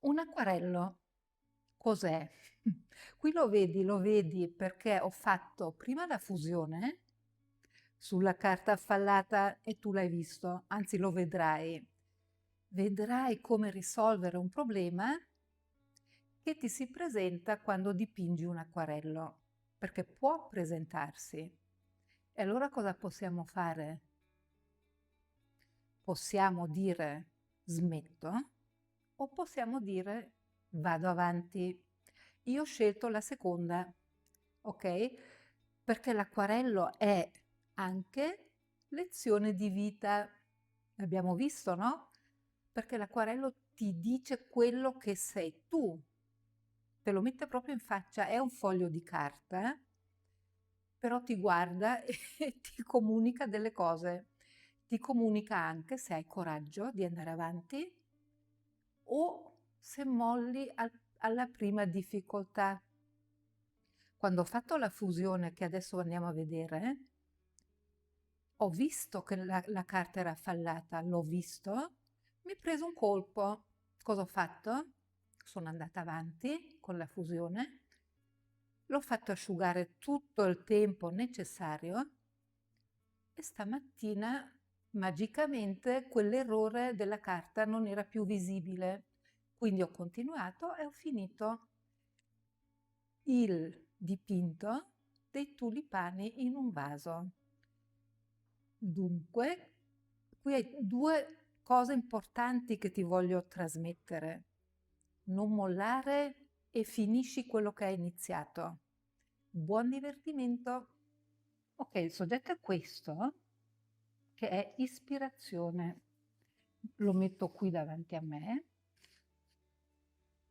Un acquarello cos'è? Qui lo vedi perché ho fatto prima la fusione sulla carta affallata e tu l'hai visto, anzi lo vedrai. Vedrai come risolvere un problema che ti si presenta quando dipingi un acquarello, perché può presentarsi. E allora cosa possiamo fare? Possiamo dire smetto o possiamo dire vado avanti. Io ho scelto la seconda, ok? Perché l'acquarello è anche lezione di vita. L'abbiamo visto, no? Perché l'acquarello ti dice quello che sei tu, te lo mette proprio in faccia, è un foglio di carta, però ti guarda e ti comunica delle cose. Ti comunica anche se hai coraggio di andare avanti o se molli alla prima difficoltà. Quando ho fatto la fusione, che adesso andiamo a vedere, ho visto che la carta era fallata, l'ho visto, mi è preso un colpo. Cosa ho fatto? Sono andata avanti con la fusione, l'ho fatto asciugare tutto il tempo necessario e stamattina magicamente quell'errore della carta non era più visibile. Quindi ho continuato e ho finito il dipinto dei tulipani in un vaso. Dunque, qui hai due cose importanti che ti voglio trasmettere. Non mollare e finisci quello che hai iniziato. Buon divertimento. Ok, il soggetto è questo, che è ispirazione. Lo metto qui davanti a me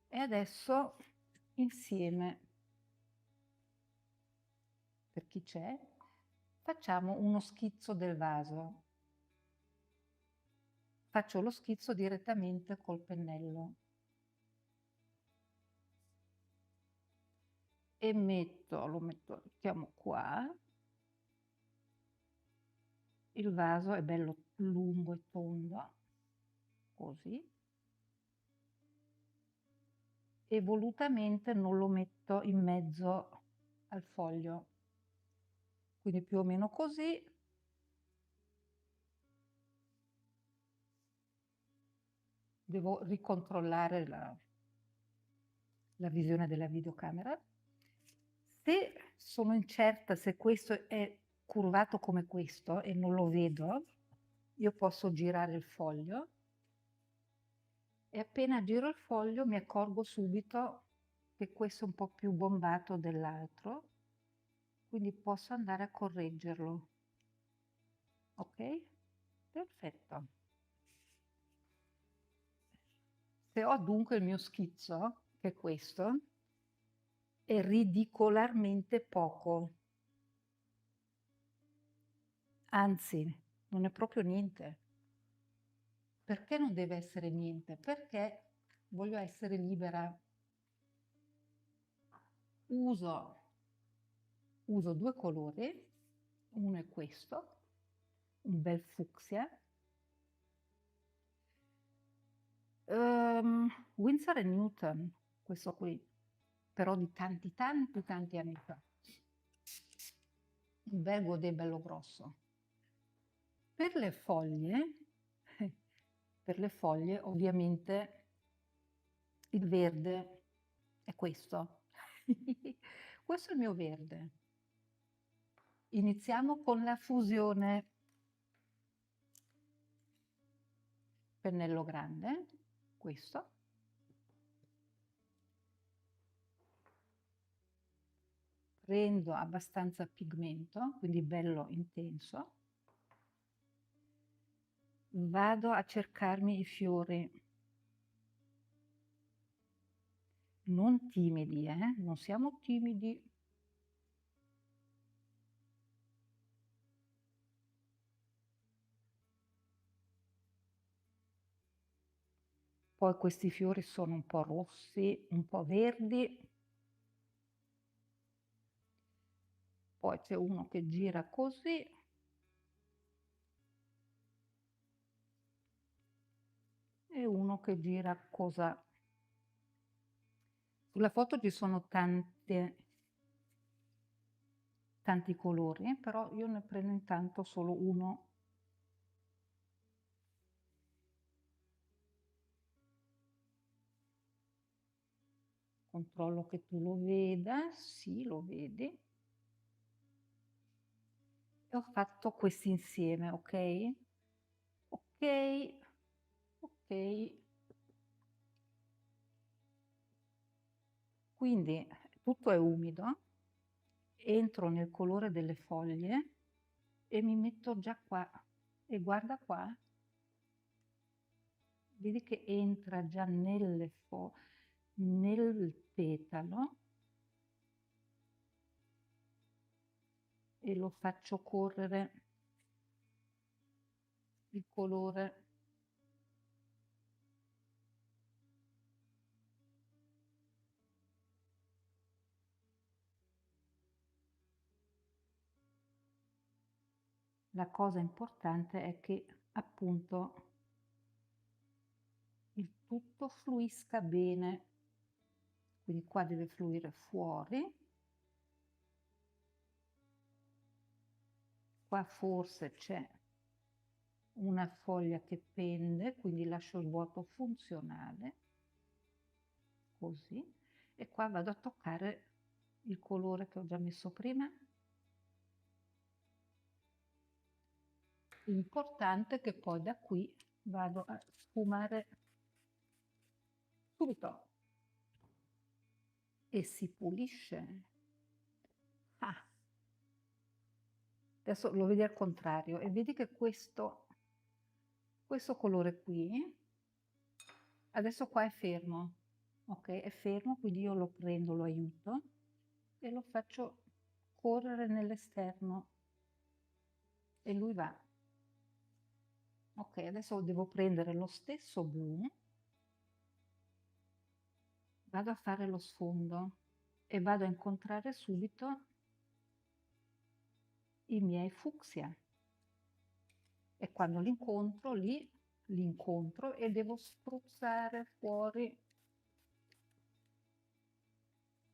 e adesso insieme, per chi c'è, facciamo uno schizzo del vaso. Faccio lo schizzo direttamente col pennello e lo mettiamo qua. Il vaso è bello lungo e tondo, così. E volutamente non lo metto in mezzo al foglio. Quindi più o meno così. Devo ricontrollare la visione della videocamera. Se sono incerta se questo è curvato come questo e non lo vedo, io posso girare il foglio e appena giro il foglio mi accorgo subito che questo è un po' più bombato dell'altro, quindi posso andare a correggerlo. Ok? Perfetto. Se ho dunque il mio schizzo, che è questo, è ridicolarmente poco. Anzi, non è proprio niente. Perché non deve essere niente? Perché voglio essere libera. Uso due colori, uno è questo, un bel fucsia. Winsor & Newton, questo qui, però di tanti anni fa. Un bel godè bello grosso. Per le foglie, per le foglie ovviamente il verde è questo. Questo è il mio verde. Iniziamo con la fusione. Pennello grande, questo. Prendo abbastanza pigmento, quindi bello intenso. Vado a cercarmi i fiori. Non timidi, non siamo timidi. Poi questi fiori sono un po' rossi, un po' verdi. Poi c'è uno che gira così. E uno che gira così. Sulla foto ci sono tanti colori, però io ne prendo intanto solo uno. Controllo che tu lo veda, sì, lo vedi. E ho fatto questi insieme, ok? Ok, ok. Quindi tutto è umido, entro nel colore delle foglie e mi metto già qua. E guarda qua, vedi che entra già nel petalo e lo faccio correre il colore. La cosa importante è che appunto il tutto fluisca bene, quindi qua deve fluire fuori, qua forse c'è una foglia che pende, quindi lascio il vuoto funzionale, così, e qua vado a toccare il colore che ho già messo prima. L'importante è che poi da qui vado a sfumare subito e si pulisce. Ah, adesso lo vedi al contrario e vedi che questo colore qui, adesso qua è fermo, ok? È fermo, quindi io lo prendo, lo aiuto e lo faccio correre nell'esterno e lui va. Ok, adesso devo prendere lo stesso blu, vado a fare lo sfondo e vado a incontrare subito i miei fucsia. E quando li incontro, li incontro e devo spruzzare fuori.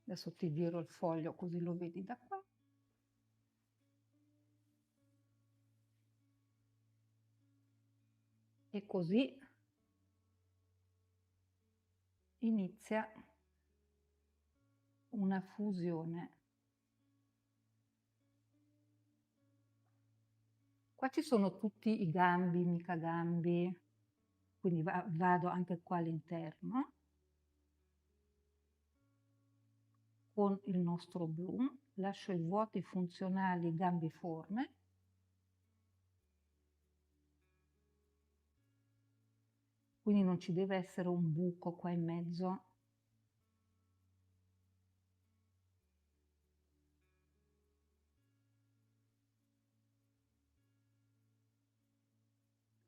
Adesso ti giro il foglio così lo vedi da qua. E così inizia una fusione. Qua ci sono tutti i gambi, mica gambi, quindi vado anche qua all'interno con il nostro blu, lascio i vuoti funzionali gambiforme quindi non ci deve essere un buco qua in mezzo.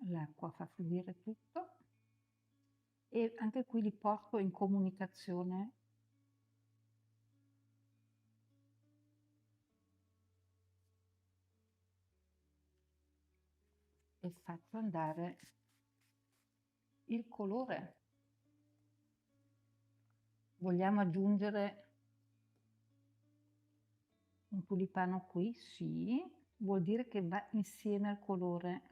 L'acqua fa fluire tutto e anche qui li porto in comunicazione. E faccio andare il colore. Vogliamo aggiungere un tulipano qui? Sì, vuol dire che va insieme al colore.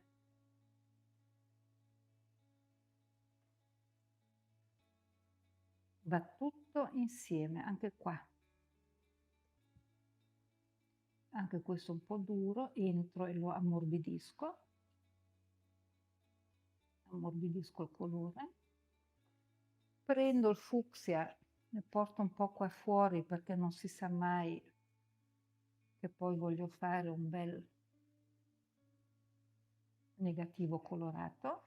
Va tutto insieme, anche qua. Anche questo un po' duro, entro e lo ammorbidisco. Ammorbidisco il colore. Prendo il fucsia, ne porto un po' qua fuori perché non si sa mai che poi voglio fare un bel negativo colorato.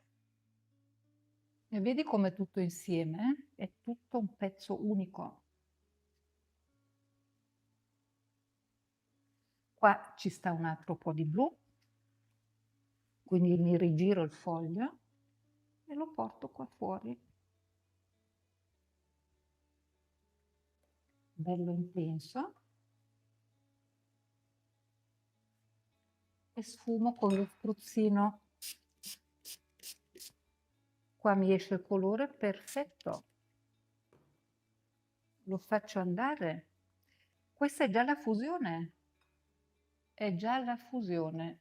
E vedi come tutto insieme è tutto un pezzo unico. Qua ci sta un altro po' di blu, quindi mi rigiro il foglio e lo porto qua fuori. Bello intenso. E sfumo con lo spruzzino. Qua mi esce il colore perfetto. lo faccio andare. Questa è già la fusione. È già la fusione.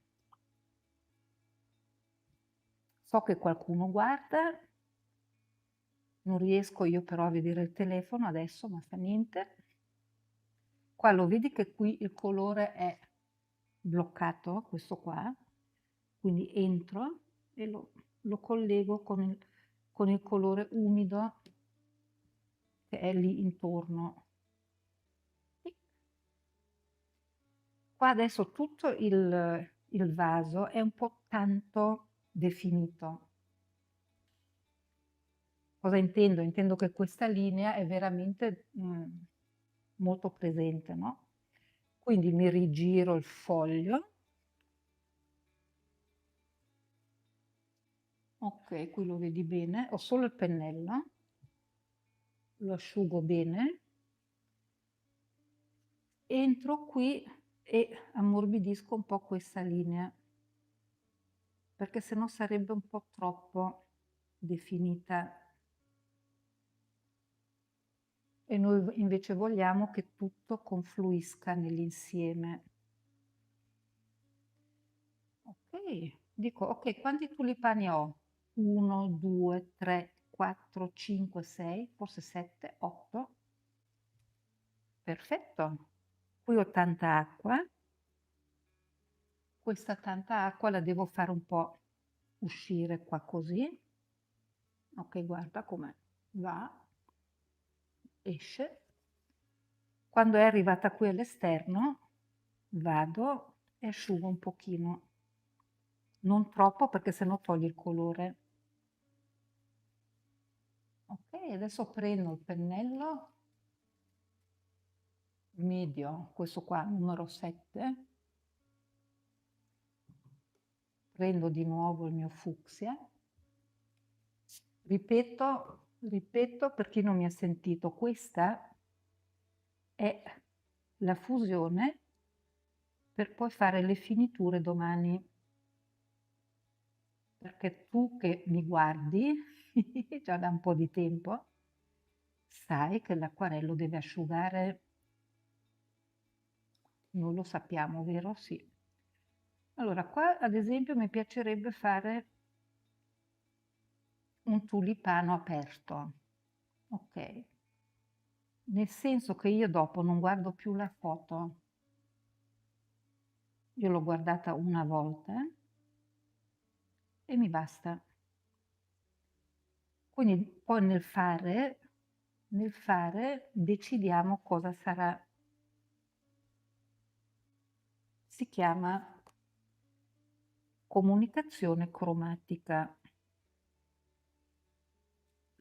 So che qualcuno guarda, non riesco io però a vedere il telefono adesso, ma fa niente. Qua lo vedi che qui il colore è bloccato, questo qua, quindi entro e lo collego con il colore umido che è lì intorno. Qua adesso tutto il vaso è un po' tanto definito. Cosa intendo? Intendo che questa linea è veramente molto presente, no? Quindi mi rigiro il foglio. Ok, qui lo vedi bene. Ho solo il pennello. Lo asciugo bene. Entro qui e ammorbidisco un po' questa linea, perché sennò sarebbe un po' troppo definita. E noi invece vogliamo che tutto confluisca nell'insieme. Ok, dico, ok, quanti tulipani ho? 1, 2, 3, 4, 5, 6, forse 7, 8. Perfetto. Qui ho tanta acqua. Questa tanta acqua la devo fare un po' uscire qua così. Ok, guarda come va, esce. Quando è arrivata qui all'esterno, vado e asciugo un pochino. Non troppo perché sennò toglie il colore. Ok, adesso prendo il pennello medio, questo qua, numero 7. Prendo di nuovo il mio fucsia. Ripeto per chi non mi ha sentito, questa è la fusione per poi fare le finiture domani. Perché tu che mi guardi già da un po' di tempo, sai che l'acquarello deve asciugare, non lo sappiamo, vero? Sì. Allora, qua ad esempio mi piacerebbe fare un tulipano aperto, ok? Nel senso che io dopo non guardo più la foto, io l'ho guardata una volta e mi basta. Quindi poi nel fare decidiamo cosa sarà. Si chiama comunicazione cromatica.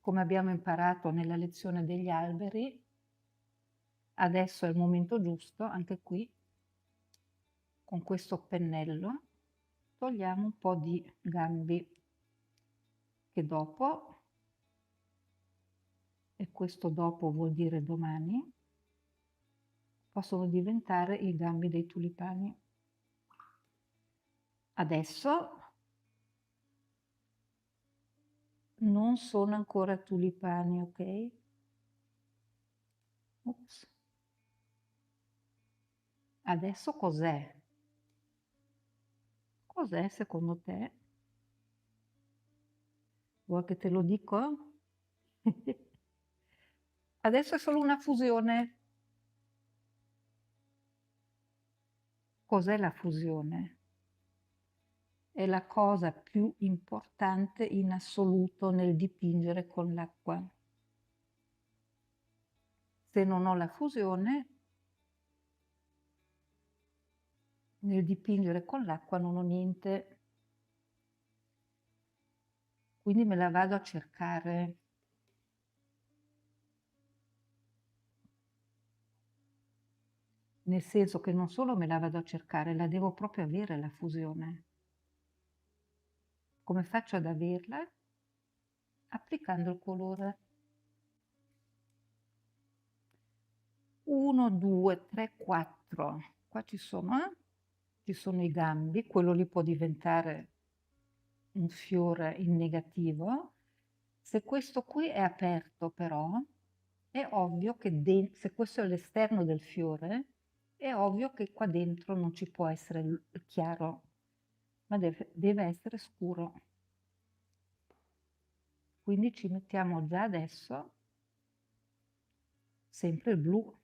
Come abbiamo imparato nella lezione degli alberi, adesso è il momento giusto, anche qui, con questo pennello, togliamo un po' di gambi che dopo, e questo dopo vuol dire domani, possono diventare i gambi dei tulipani. Adesso non sono ancora tulipani, ok? Ops. Adesso cos'è? Cos'è secondo te? Vuoi che te lo dico? Adesso è solo una fusione. Cos'è la fusione? È la cosa più importante in assoluto nel dipingere con l'acqua. Se non ho la fusione, nel dipingere con l'acqua non ho niente. Quindi me la vado a cercare. Nel senso che non solo me la vado a cercare, la devo proprio avere la fusione. Come faccio ad averla? Applicando il colore. 1, 2, 3, 4. Qua ci sono i gambi, quello lì può diventare un fiore in negativo. Se questo qui è aperto però, è ovvio che se questo è l'esterno del fiore, è ovvio che qua dentro non ci può essere il chiaro, ma deve essere scuro. Quindi ci mettiamo già adesso sempre il blu.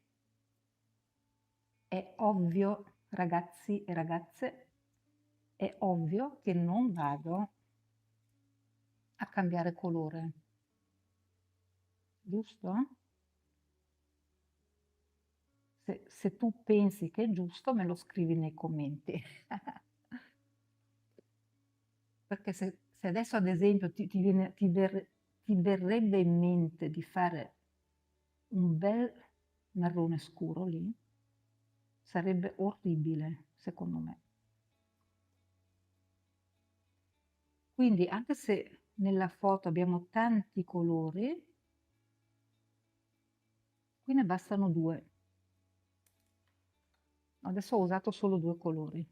È ovvio, ragazzi e ragazze, è ovvio che non vado a cambiare colore, giusto? Se tu pensi che è giusto, me lo scrivi nei commenti. Perché se adesso, ad esempio, ti verrebbe in mente di fare un bel marrone scuro lì, sarebbe orribile, secondo me. Quindi, anche se nella foto abbiamo tanti colori, qui ne bastano 2. Adesso ho usato solo 2 colori.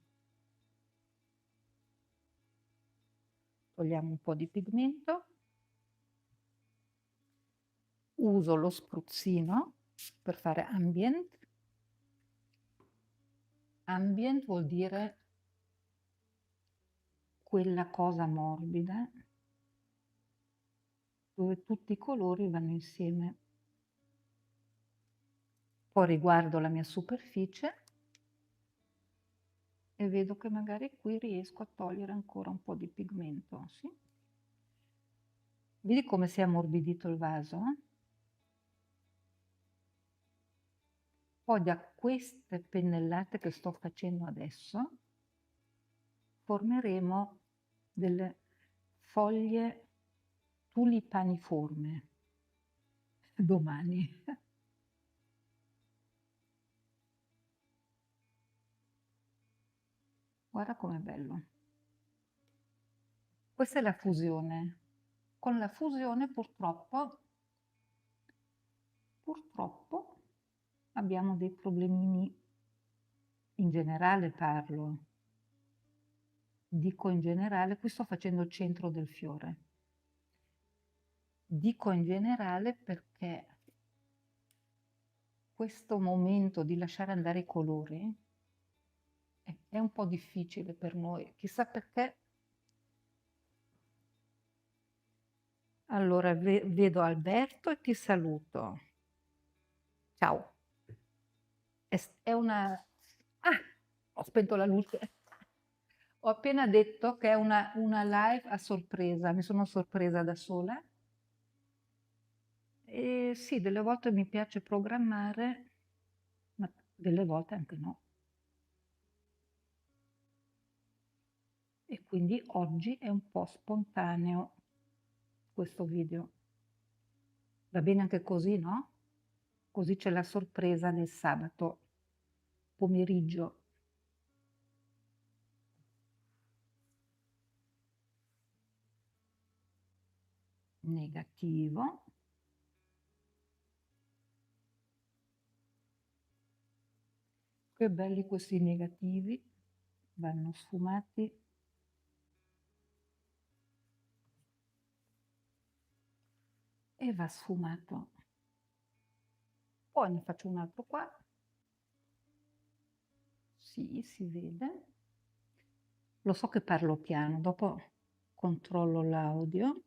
Togliamo un po' di pigmento. Uso lo spruzzino per fare ambient. Ambient vuol dire quella cosa morbida dove tutti i colori vanno insieme. Poi riguardo la mia superficie e vedo che magari qui riesco a togliere ancora un po' di pigmento. Sì? Vedi come si è ammorbidito il vaso? Poi da queste pennellate che sto facendo adesso formeremo delle foglie tulipaniforme domani. Guarda com'è bello. Questa è la fusione. Con la fusione purtroppo abbiamo dei problemini, in generale parlo, dico in generale, qui sto facendo il centro del fiore. Dico in generale perché questo momento di lasciare andare i colori è un po' difficile per noi, chissà perché. Allora, vedo Alberto e ti saluto. Ciao. È una... Ah, ho spento la luce. Ho appena detto che è una live a sorpresa, mi sono sorpresa da sola. E sì, delle volte mi piace programmare, ma delle volte anche no. E quindi oggi è un po' spontaneo questo video. Va bene anche così, no? Così c'è la sorpresa del sabato pomeriggio. Negativo. Che belli questi negativi, vanno sfumati. E va sfumato. Poi ne faccio un altro qua. Sì, si vede. Lo so che parlo piano, dopo controllo l'audio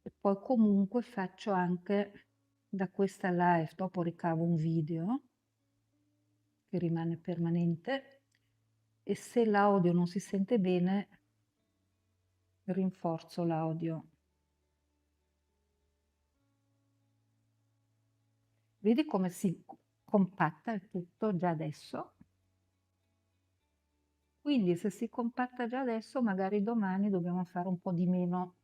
e poi comunque faccio anche da questa live, dopo ricavo un video che rimane permanente e se l'audio non si sente bene rinforzo l'audio. Vedi come si compatta il tutto già adesso? Quindi se si compatta già adesso, magari domani dobbiamo fare un po' di meno.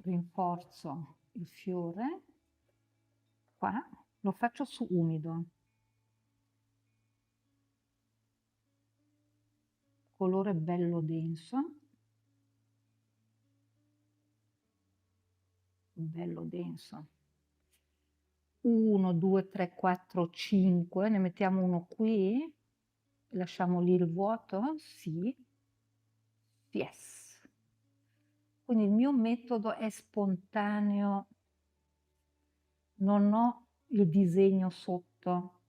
Rinforzo il fiore, qua, lo faccio su umido. Colore bello denso. Bello denso. 1, 2, 3, 4, 5, ne mettiamo uno qui, lasciamo lì il vuoto, sì, yes. Quindi il mio metodo è spontaneo, non ho il disegno sotto,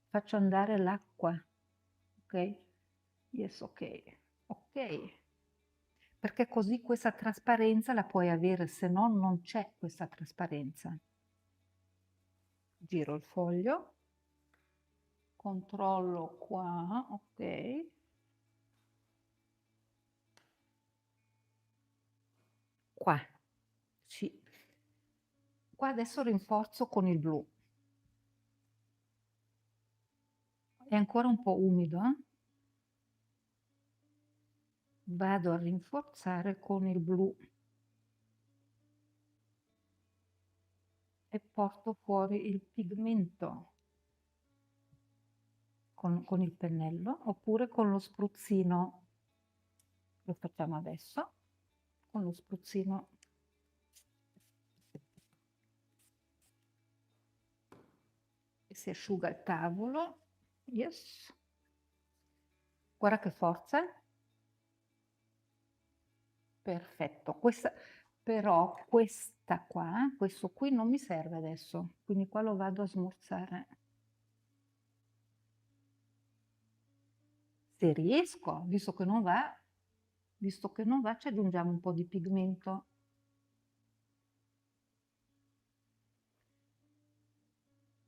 faccio andare l'acqua, ok? Yes, ok, ok. Perché così questa trasparenza la puoi avere, se no non c'è questa trasparenza. Giro il foglio, controllo qua, ok. Qua, sì. Qua adesso rinforzo con il blu. È ancora un po' umido, eh? Vado a rinforzare con il blu e porto fuori il pigmento con il pennello oppure con lo spruzzino. Lo facciamo adesso con lo spruzzino. E si asciuga il tavolo. Yes. Guarda che forza. Perfetto. Però questa qua, questo qui non mi serve adesso, quindi qua lo vado a smorzare. Se riesco, visto che non va, ci aggiungiamo un po' di pigmento.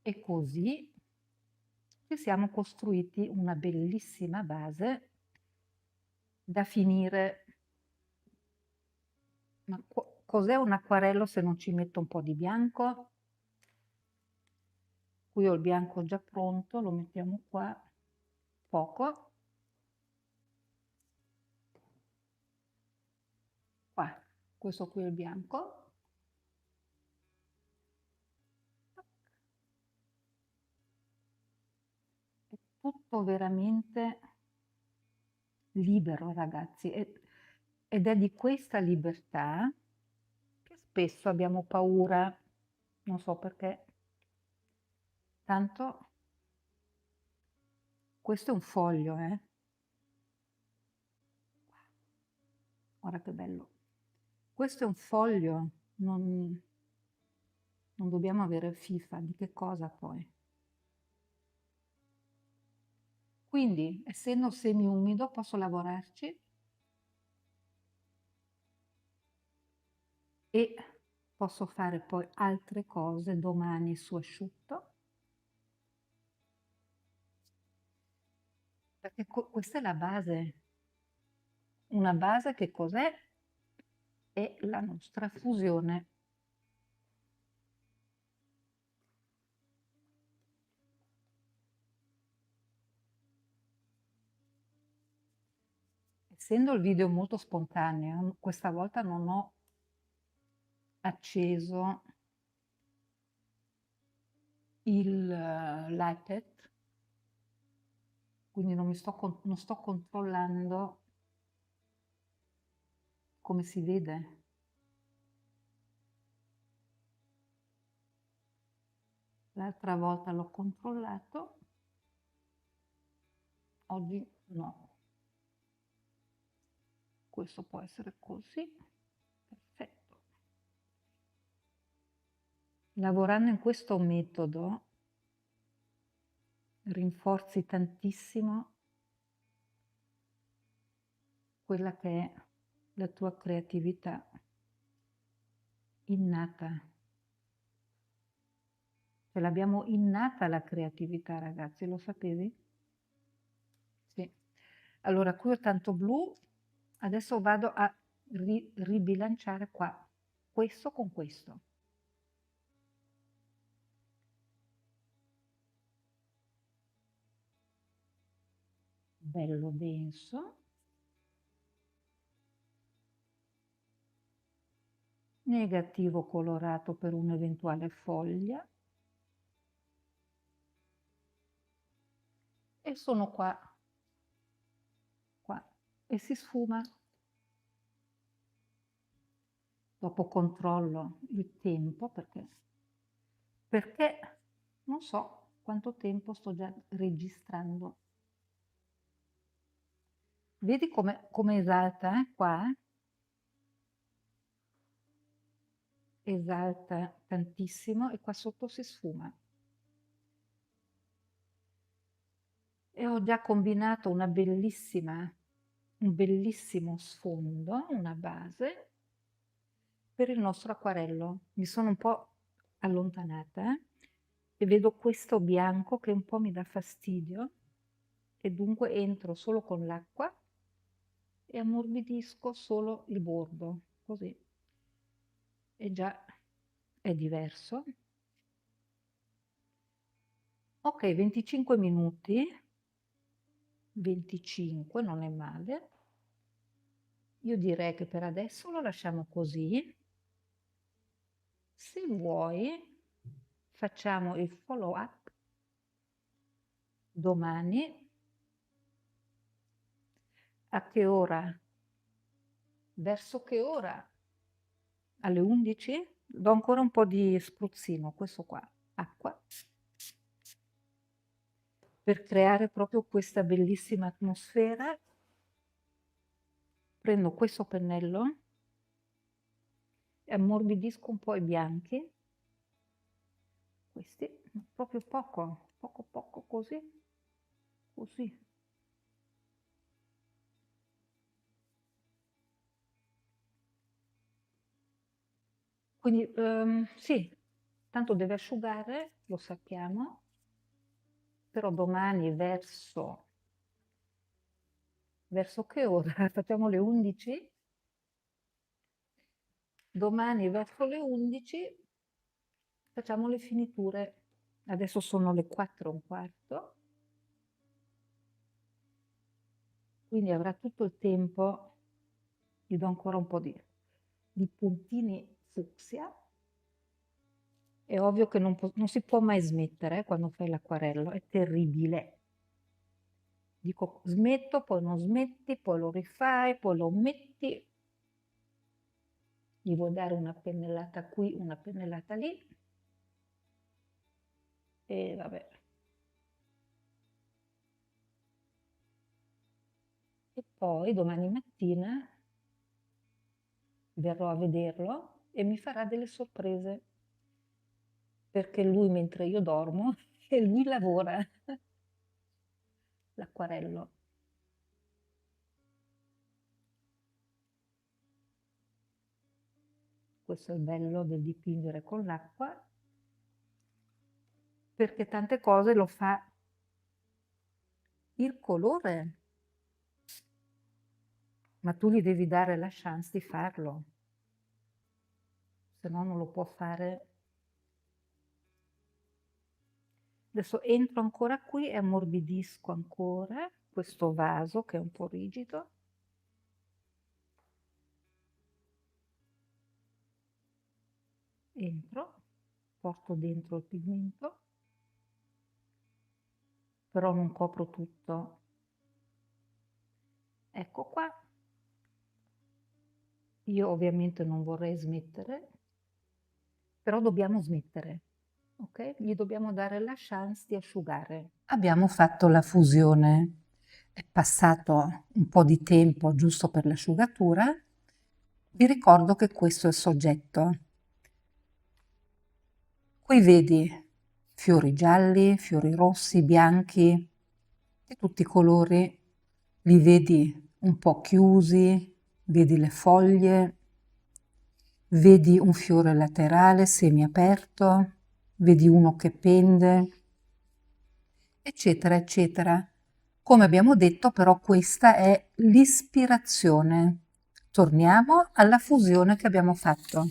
E così ci siamo costruiti una bellissima base da finire. Ma cos'è un acquarello se non ci metto un po' di bianco? Qui ho il bianco già pronto, lo mettiamo qua, poco. Qua, questo qui è il bianco. È tutto veramente libero, ragazzi, ed è di questa libertà che spesso abbiamo paura, non so perché. Tanto questo è un foglio, guarda che bello. Questo è un foglio, non dobbiamo avere fifa di che cosa poi. Quindi, essendo semi-umido, posso lavorarci e posso fare poi altre cose domani su asciutto. Perché questa è la base. Una base che cos'è? È la nostra fusione. Essendo il video molto spontaneo, questa volta non ho acceso l'iPad, quindi non sto controllando come si vede. L'altra volta l'ho controllato, oggi no. Questo può essere così, perfetto. Lavorando in questo metodo rinforzi tantissimo quella che è la tua creatività innata. Ce l'abbiamo innata la creatività, ragazzi, lo sapevi? Sì. Allora, qui ho tanto blu, adesso vado a ribilanciare qua, questo con questo. Bello denso. Negativo colorato per un'eventuale foglia. E sono qua, e si sfuma. Dopo controllo il tempo perché non so quanto tempo sto già registrando. Vedi come esalta qua? esalta tantissimo e qua sotto si sfuma. E ho già combinato un bellissimo sfondo, una base per il nostro acquarello. Mi sono un po' allontanata e vedo questo bianco che un po' mi dà fastidio e dunque entro solo con l'acqua e ammorbidisco solo il bordo, così. E già è diverso. Ok, 25 minuti, 25 non è male. Io direi che per adesso lo lasciamo così. Se vuoi facciamo il follow up domani. A che ora? Verso che ora? Alle 11? Do ancora un po' di spruzzino, questo qua, acqua, per creare proprio questa bellissima atmosfera. Prendo questo pennello e ammorbidisco un po' i bianchi, questi, proprio poco, poco poco, così, così. Quindi sì, tanto deve asciugare, lo sappiamo, però domani verso che ora? Facciamo le 11? Domani verso le 11 facciamo le finiture. Adesso sono le 4:15, quindi avrà tutto il tempo. Gli do ancora un po' di puntini fucsia. È ovvio che non si può mai smettere quando fai l'acquarello, è terribile. Dico smetto, poi non smetti, poi lo rifai, poi lo metti. Gli vuoi dare una pennellata qui, una pennellata lì. E vabbè. E poi domani mattina verrò a vederlo e mi farà delle sorprese, perché lui mentre io dormo e lui lavora l'acquarello. Questo è il bello del dipingere con l'acqua, perché tante cose lo fa il colore, ma tu gli devi dare la chance di farlo, se no non lo può fare. Adesso entro ancora qui e ammorbidisco ancora questo vaso che è un po' rigido. Entro, porto dentro il pigmento, però non copro tutto. Ecco qua. Io ovviamente non vorrei smettere, però dobbiamo smettere, ok? Gli dobbiamo dare la chance di asciugare. Abbiamo fatto la fusione, è passato un po' di tempo giusto per l'asciugatura. Vi ricordo che questo è il soggetto. Qui vedi fiori gialli, fiori rossi, bianchi, di tutti i colori. Li vedi un po' chiusi, vedi le foglie, vedi un fiore laterale semiaperto, vedi uno che pende, eccetera, eccetera. Come abbiamo detto, però, questa è l'ispirazione. Torniamo alla fusione che abbiamo fatto,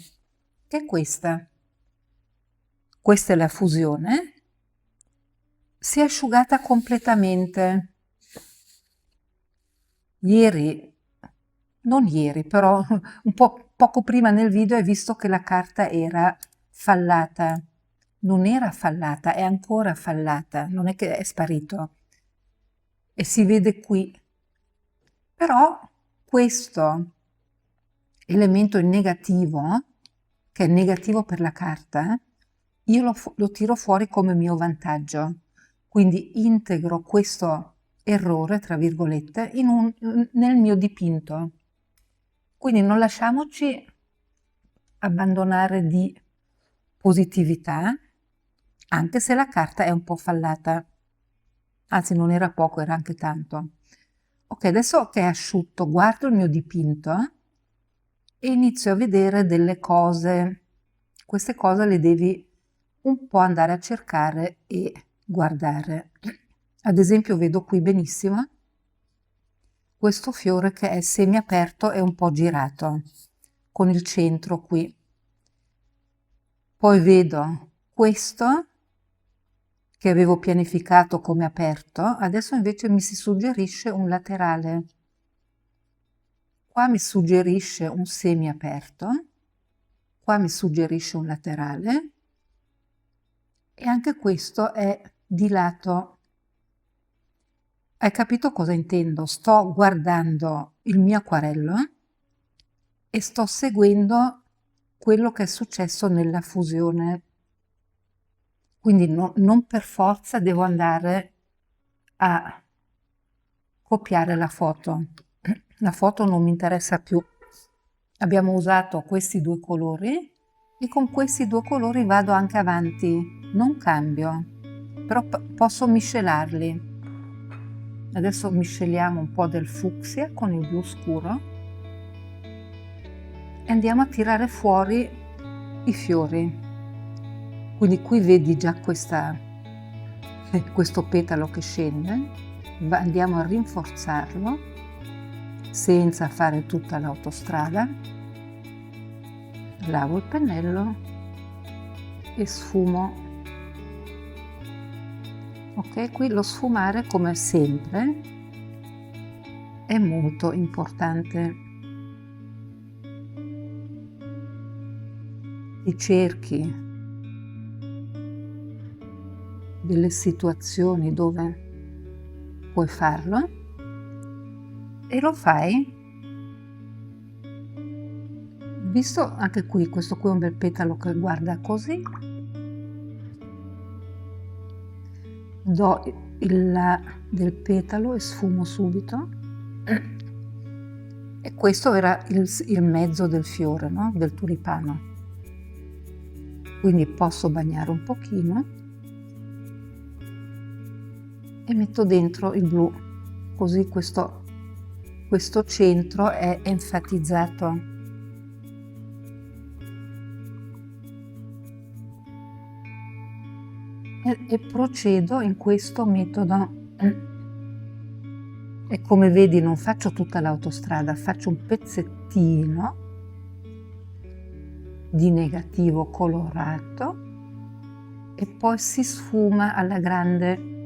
che è questa. Questa è la fusione. Si è asciugata completamente. Ieri, non ieri, però un po' poco prima nel video hai visto che la carta era fallata. Non era fallata, è ancora fallata, non è che è sparito. E si vede qui. Però questo elemento in negativo, che è negativo per la carta, io lo tiro fuori come mio vantaggio. Quindi integro questo errore, tra virgolette, nel mio dipinto. Quindi non lasciamoci abbandonare di positività, anche se la carta è un po' fallata. Anzi, non era poco, era anche tanto. Ok, adesso che è asciutto, guardo il mio dipinto e inizio a vedere delle cose. Queste cose le devi un po' andare a cercare e guardare. Ad esempio, vedo qui benissimo questo fiore che è semiaperto e un po' girato, con il centro qui. Poi vedo questo che avevo pianificato come aperto, adesso invece mi si suggerisce un laterale. Qua mi suggerisce un semiaperto, qua mi suggerisce un laterale e anche questo è di lato. Hai capito cosa intendo? Sto guardando il mio acquarello e sto seguendo quello che è successo nella fusione. Quindi non per forza devo andare a copiare la foto. La foto non mi interessa più. Abbiamo usato questi due colori e con questi due colori vado anche avanti, non cambio, però posso miscelarli. Adesso misceliamo un po' del fucsia con il blu scuro e andiamo a tirare fuori i fiori. Quindi qui vedi già questo petalo che scende, andiamo a rinforzarlo senza fare tutta l'autostrada, lavo il pennello e sfumo. Ok, qui lo sfumare come sempre è molto importante. Ti cerchi delle situazioni dove puoi farlo e lo fai. Visto anche qui, questo qui è un bel petalo che guarda così, do il là del petalo e sfumo subito. E questo era il mezzo del fiore, no? Del tulipano. Quindi posso bagnare un pochino e metto dentro il blu, così questo centro è enfatizzato. E procedo in questo metodo. E come vedi non faccio tutta l'autostrada, faccio un pezzettino di negativo colorato e poi si sfuma alla grande.